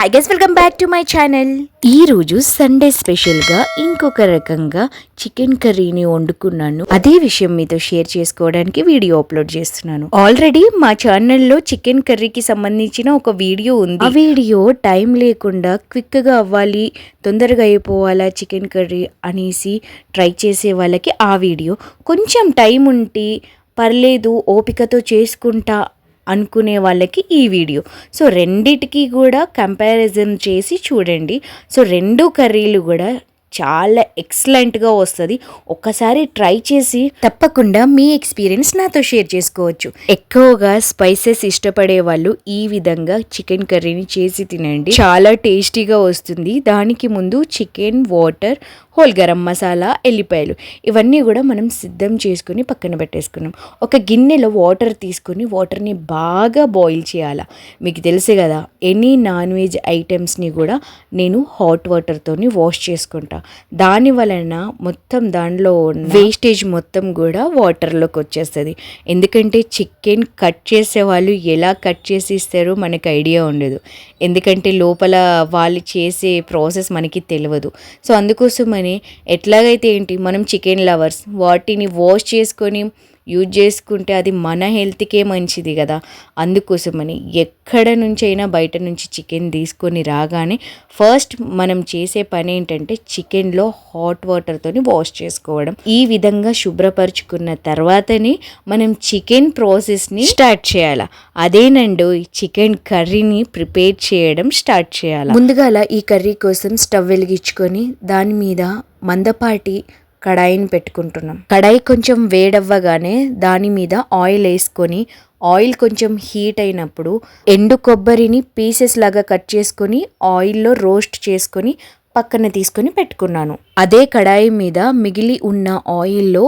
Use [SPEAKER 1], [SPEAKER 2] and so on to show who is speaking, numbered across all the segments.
[SPEAKER 1] Hi guys, welcome back to my channel. ఈ రోజు Sunday స్పెషల్గా ఇంకొక రకంగా చికెన్ కర్రీని వండుకున్నాను. అదే విషయం మీతో షేర్ చేసుకోవడానికి వీడియో అప్లోడ్ చేస్తున్నాను. ఆల్రెడీ మా ఛానల్లో చికెన్ కర్రీకి సంబంధించిన ఒక వీడియో ఉంది. ఆ వీడియో టైం లేకుండా క్విక్గా అవ్వాలి, తొందరగా అయిపోవాలా చికెన్ కర్రీ అనేసి ట్రై చేసే వాళ్ళకి ఆ వీడియో, కొంచెం టైం ఉంటే పర్లేదు ఓపికతో చేసుకుంటా అనుకునే వాళ్ళకి ఈ వీడియో. సో రెండిటికి కూడా కంపారిజన్ చేసి చూడండి. సో రెండు కర్రీలు కూడా చాలా ఎక్సలెంట్గా వస్తుంది. ఒక్కసారి ట్రై చేసి తప్పకుండా మీ ఎక్స్పీరియన్స్ నాతో షేర్ చేసుకోవచ్చు. ఎక్కువగా స్పైసెస్ ఇష్టపడే వాళ్ళు ఈ విధంగా చికెన్ కర్రీని చేసి తినండి, చాలా టేస్టీగా వస్తుంది. దానికి ముందు chicken, water, whole garam masala, ఎల్లిపాయలు ఇవన్నీ కూడా మనం సిద్ధం చేసుకుని పక్కన పెట్టేసుకున్నాం. ఒక గిన్నెలో వాటర్ తీసుకొని వాటర్ని బాగా బాయిల్ చేయాలి. మీకు తెలుసు కదా, ఎనీ నాన్ వెజ్ ఐటమ్స్ని కూడా నేను హాట్ వాటర్తోని వాష్ చేసుకుంటా. దాని వలన మొత్తం దానిలో వేస్టేజ్ మొత్తం కూడా వాటర్లోకి వచ్చేస్తుంది. ఎందుకంటే చికెన్ కట్ చేసే వాళ్ళు ఎలా కట్ చేసి ఇస్తారో మనకు ఐడియా ఉండదు, ఎందుకంటే లోపల వాళ్ళు చేసే ప్రాసెస్ మనకి తెలియదు. సో అందుకోసమని ఎట్లాగైతే ఏంటి, మనం చికెన్ లవర్స్ వాటిని వాష్ చేసుకొని యూజ్ చేసుకుంటే అది మన హెల్త్కే మంచిది కదా. అందుకోసమని ఎక్కడ నుంచి అయినా బయట నుంచి చికెన్ తీసుకొని రాగానే ఫస్ట్ మనం చేసే పని ఏంటంటే చికెన్లో హాట్ వాటర్తో వాష్ చేసుకోవడం. ఈ విధంగా శుభ్రపరచుకున్న తర్వాతనే మనం చికెన్ ప్రాసెస్ని స్టార్ట్ చేయాలి. అదేనండి చికెన్ కర్రీని ప్రిపేర్ చేయడం స్టార్ట్ చేయాలి. ముందుగా ఈ కర్రీ కోసం స్టవ్ వెలిగించుకొని దాని మీద మందపాటి కడాయిని పెట్టుకుంటున్నాం. కడాయి కొంచెం వేడవ్వగానే దాని మీద ఆయిల్ వేసుకొని, ఆయిల్ కొంచెం హీట్ అయినప్పుడు ఎండు కొబ్బరిని పీసెస్ లాగా కట్ చేసుకొని ఆయిల్లో రోస్ట్ చేసుకొని పక్కన తీసుకొని పెట్టుకున్నాను. అదే కడాయి మీద మిగిలి ఉన్న ఆయిల్లో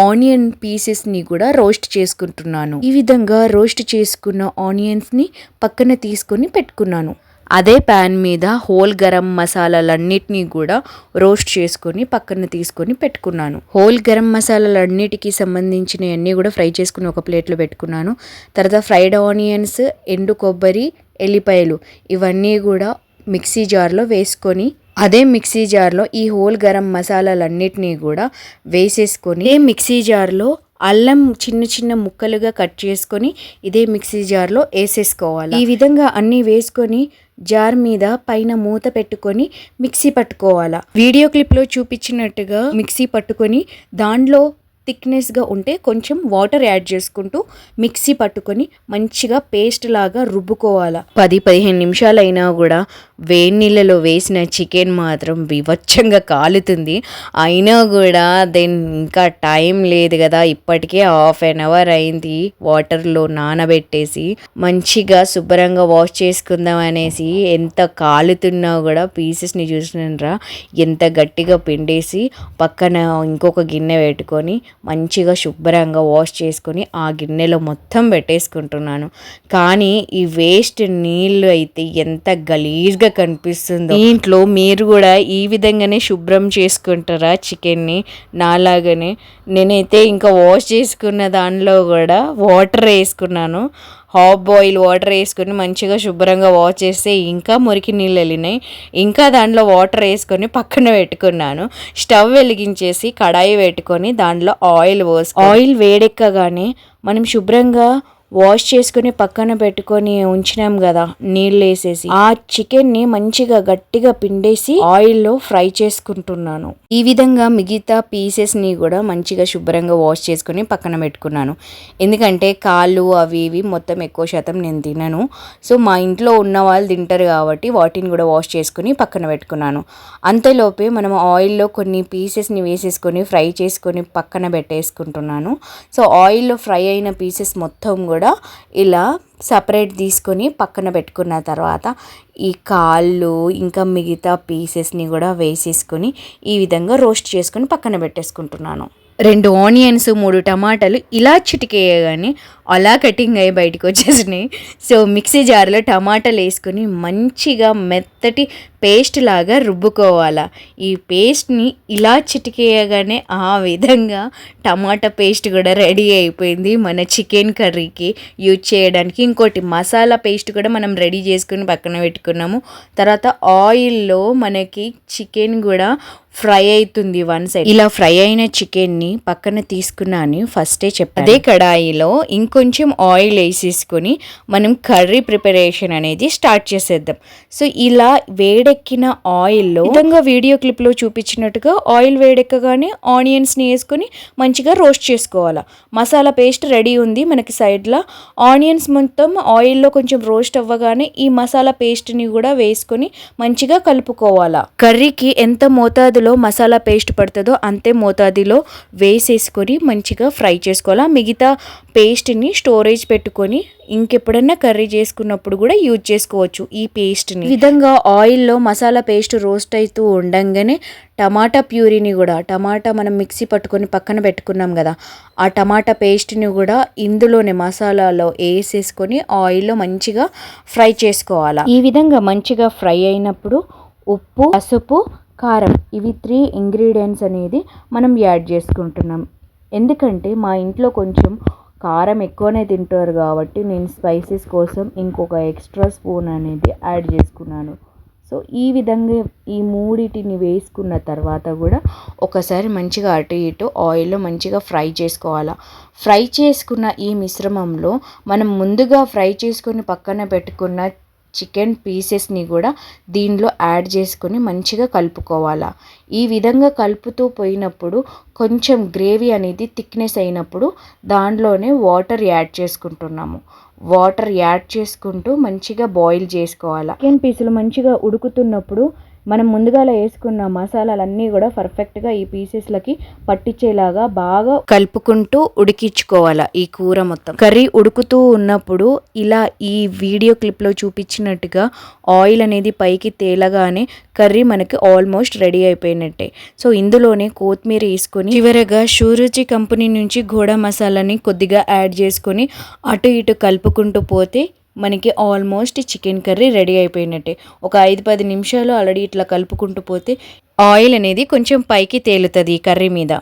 [SPEAKER 1] ఆనియన్ పీసెస్ని కూడా రోస్ట్ చేసుకుంటున్నాను. ఈ విధంగా రోస్ట్ చేసుకున్న ఆనియన్స్ని పక్కన తీసుకొని పెట్టుకున్నాను. అదే ప్యాన్ మీద హోల్ గరం మసాలాలన్నిటినీ కూడా రోస్ట్ చేసుకొని పక్కన తీసుకొని పెట్టుకున్నాను. హోల్ గరం మసాలాలన్నిటికీ సంబంధించిన అన్నీ కూడా ఫ్రై చేసుకుని ఒక ప్లేట్లో పెట్టుకున్నాను. తర్వాత ఫ్రైడ్ ఆనియన్స్, ఎండు కొబ్బరి, ఎల్లిపాయలు ఇవన్నీ కూడా మిక్సీ జార్లో వేసుకొని, అదే మిక్సీ జార్లో ఈ హోల్ గరం మసాలాలన్నిటినీ కూడా వేసేసుకొని మిక్సీ జార్లో అల్లం చిన్న చిన్న ముక్కలుగా కట్ చేసుకొని ఇదే మిక్సీ జార్లో వేసేసుకోవాలి. ఈ విధంగా అన్నీ వేసుకొని జార్ మీద పైన మూత పెట్టుకొని మిక్సీ పట్టుకోవాలా. వీడియో క్లిప్లో చూపించినట్టుగా మిక్సీ పట్టుకొని దాంట్లో థిక్నెస్గా ఉంటే కొంచెం వాటర్ యాడ్ చేసుకుంటూ మిక్సీ పట్టుకొని మంచిగా పేస్ట్ లాగా రుబ్బుకోవాలి. 10-15 నిమిషాలైనా కూడా వేడి నీళ్ళలో వేసిన చికెన్ మాత్రం వివచ్చంగా కాలుతుంది. అయినా కూడా ఇంకా టైం లేదు కదా, ఇప్పటికే హాఫ్ అన్ అవర్ అయింది వాటర్లో నానబెట్టేసి మంచిగా శుభ్రంగా వాష్ చేసుకుందాం అనేసి. ఎంత కాలుతున్నా కూడా పీసెస్ని చూసినరా ఎంత గట్టిగా పిండేసి పక్కన ఇంకొక గిన్నె పెట్టుకొని మంచిగా శుభ్రంగా వాష్ చేసుకొని ఆ గిన్నెలో మొత్తం పెట్టేసుకుంటున్నాను. కానీ ఈ వేస్ట్ నీళ్ళు అయితే ఎంత గలీజ్గా కనిపిస్తుందో. ఇంట్లో మీరు కూడా ఈ విధంగానే శుభ్రం చేసుకుంటారా చికెన్ని? నాలాగానే నేనైతే ఇంకా వాష్ చేసుకున్న దానిలో కూడా వాటర్ వేసుకున్నాను. హాఫ్ బాయిల్ వాటర్ వేసుకొని మంచిగా శుభ్రంగా వాష్ చేస్తే ఇంకా మురికి నీళ్ళు వెళ్ళినాయి. ఇంకా దాంట్లో వాటర్ వేసుకొని పక్కన పెట్టుకున్నాను. స్టవ్ వెలిగించేసి కడాయి పెట్టుకొని దాంట్లో ఆయిల్ వేడెక్కగానే మనం శుభ్రంగా వాష్ చేసుకుని పక్కన పెట్టుకొని ఉంచినాం కదా నీళ్ళు వేసేసి, ఆ చికెన్ని మంచిగా గట్టిగా పిండేసి ఆయిల్లో ఫ్రై చేసుకుంటున్నాను. ఈ విధంగా మిగతా పీసెస్ని కూడా మంచిగా శుభ్రంగా వాష్ చేసుకుని పక్కన పెట్టుకున్నాను. ఎందుకంటే కాళ్ళు అవి ఇవి మొత్తం ఎక్కువ శాతం నేను తినను. సో మా ఇంట్లో ఉన్న వాళ్ళు తింటారు కాబట్టి వాటిని కూడా వాష్ చేసుకుని పక్కన పెట్టుకున్నాను. అంతలోపే మనం ఆయిల్లో కొన్ని పీసెస్ని వేసేసుకొని ఫ్రై చేసుకొని పక్కన పెట్టేసుకుంటున్నాను. సో ఆయిల్లో ఫ్రై అయిన పీసెస్ మొత్తం కూడా ఇలా సపరేట్ తీసుకొని పక్కన పెట్టుకున్న తర్వాత ఈ కాళ్ళు ఇంకా మిగతా పీసెస్ని కూడా వేసేసుకొని ఈ విధంగా రోస్ట్ చేసుకొని పక్కన పెట్టేసుకుంటున్నాను. 2 ఆనియన్స్, 3 టమాటాలు ఇలా చిటికేయగానే అలా కటింగ్ అయ్యి బయటకు వచ్చేసినాయి. సో మిక్సీ జార్లో టమాటాలు వేసుకొని మంచిగా మెత్తటి పేస్ట్ లాగా రుబ్బుకోవాలా. ఈ పేస్ట్ని ఇలా చిటికేయగానే ఆ విధంగా టమాటా పేస్ట్ కూడా రెడీ అయిపోయింది మన చికెన్ కర్రీకి యూజ్ చేయడానికి. ఇంకోటి మసాలా పేస్ట్ కూడా మనం రెడీ చేసుకుని పక్కన పెట్టుకున్నాము. తర్వాత ఆయిల్లో మనకి చికెన్ కూడా ఫ్రై అవుతుంది వన్ సైడ్. ఇలా ఫ్రై అయిన చికెన్ని పక్కన తీసుకున్నాను ఫస్టే చెప్పాను. అదే కడాయిలో ఇంకొంచెం ఆయిల్ వేసేసుకొని మనం కర్రీ ప్రిపరేషన్ అనేది స్టార్ట్ చేసేద్దాం. సో ఇలా వేడెక్కిన ఆయిల్లో విధంగా వీడియో క్లిప్లో చూపించినట్టుగా ఆయిల్ వేడెక్కగానే ఆనియన్స్ని వేసుకొని మంచిగా రోస్ట్ చేసుకోవాలి. మసాలా పేస్ట్ రెడీ ఉంది మనకి సైడ్లో. ఆనియన్స్ మొత్తం ఆయిల్లో కొంచెం రోస్ట్ అవ్వగానే ఈ మసాలా పేస్ట్ని కూడా వేసుకొని మంచిగా కలుపుకోవాలా. కర్రీకి ఎంత మోతాదులో మసాలా పేస్ట్ పడుతుందో అంతే మోతాదులో వేసేసుకొని మంచిగా ఫ్రై చేసుకోవాలా. మిగతా పేస్ట్ని స్టోరేజ్ పెట్టుకొని ఇంకెప్పుడన్నా కర్రీ చేసుకున్నప్పుడు కూడా యూజ్ చేసుకోవచ్చు ఈ పేస్ట్ని. ఈ విధంగా ఆయిల్లో మసాలా పేస్ట్ రోస్ట్ అవుతూ ఉండంగానే టమాటా ప్యూరీని కూడా, టమాటా మనం మిక్సీ పట్టుకొని పక్కన పెట్టుకున్నాం కదా, ఆ టమాటా పేస్ట్ని కూడా ఇందులోనే మసాలాలో వేసేసుకొని ఆయిల్లో మంచిగా ఫ్రై చేసుకోవాలి. ఈ విధంగా మంచిగా ఫ్రై అయినప్పుడు ఉప్పు, పసుపు, కారం ఇవి 3 ఇంగ్రీడియంట్స్ అనేది మనం యాడ్ చేసుకుంటున్నాం. ఎందుకంటే మా ఇంట్లో కొంచెం కారం ఎక్కువనే తింటారు కాబట్టి నేను స్పైసెస్ కోసం ఇంకొక ఎక్స్ట్రా స్పూన్ అనేది యాడ్ చేసుకున్నాను. సో ఈ విధంగా ఈ మూడిటిని వేసుకున్న తర్వాత కూడా ఒకసారి మంచిగా అటు ఇటు ఆయిల్లో మంచిగా ఫ్రై చేసుకోవాలి. ఫ్రై చేసుకున్న ఈ మిశ్రమంలో మనం ముందుగా ఫ్రై చేసుకొని పక్కన పెట్టుకున్న చికెన్ పీసెస్ని కూడా దీనిలో యాడ్ చేసుకొని మంచిగా కలుపుకోవాలి. ఈ విధంగా కలుపుతూ పోయినప్పుడు కొంచెం గ్రేవీ అనేది థిక్నెస్ అయినప్పుడు దాంట్లోనే వాటర్ యాడ్ చేసుకుంటున్నాము. వాటర్ యాడ్ చేసుకుంటూ మంచిగా బాయిల్ చేసుకోవాలి. చికెన్ పీసులు మంచిగా ఉడుకుతున్నప్పుడు మనం ముందుగా వేసుకున్న మసాలాలన్నీ కూడా పర్ఫెక్ట్గా ఈ పీసెస్లకి పట్టించేలాగా బాగా కలుపుకుంటూ ఉడికించుకోవాలి ఈ కూర మొత్తం. కర్రీ ఉడుకుతూ ఉన్నప్పుడు ఇలా ఈ వీడియో క్లిప్లో చూపించినట్టుగా ఆయిల్ అనేది పైకి తేలగానే కర్రీ మనకి ఆల్మోస్ట్ రెడీ అయిపోయినట్టే. సో ఇందులోనే కొత్తిమీర వేసుకొని చివరగా షూరుచి కంపెనీ నుంచి ఘోడా మసాలాని కొద్దిగా యాడ్ చేసుకొని అటు ఇటు కలుపుకుంటూ పోతే మనకి ఆల్మోస్ట్ చికెన్ కర్రీ రెడీ అయిపోయినట్టే. ఒక 5-10 నిమిషాలు ఆల్రెడీ ఇట్లా కలుపుకుంటూ పోతే ఆయిల్ అనేది కొంచెం పైకి తేలుతుంది ఈ కర్రీ మీద.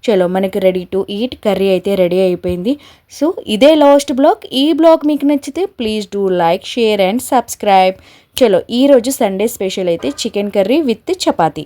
[SPEAKER 1] చలో మనకి రెడీ టు ఈట్ కర్రీ అయితే రెడీ అయిపోయింది. సో ఇదే లాస్ట్ బ్లాగ్. ఈ బ్లాగ్ మీకు నచ్చితే please do like, share and subscribe. చలో ఈరోజు సండే స్పెషల్ అయితే చికెన్ కర్రీ విత్ చపాతీ.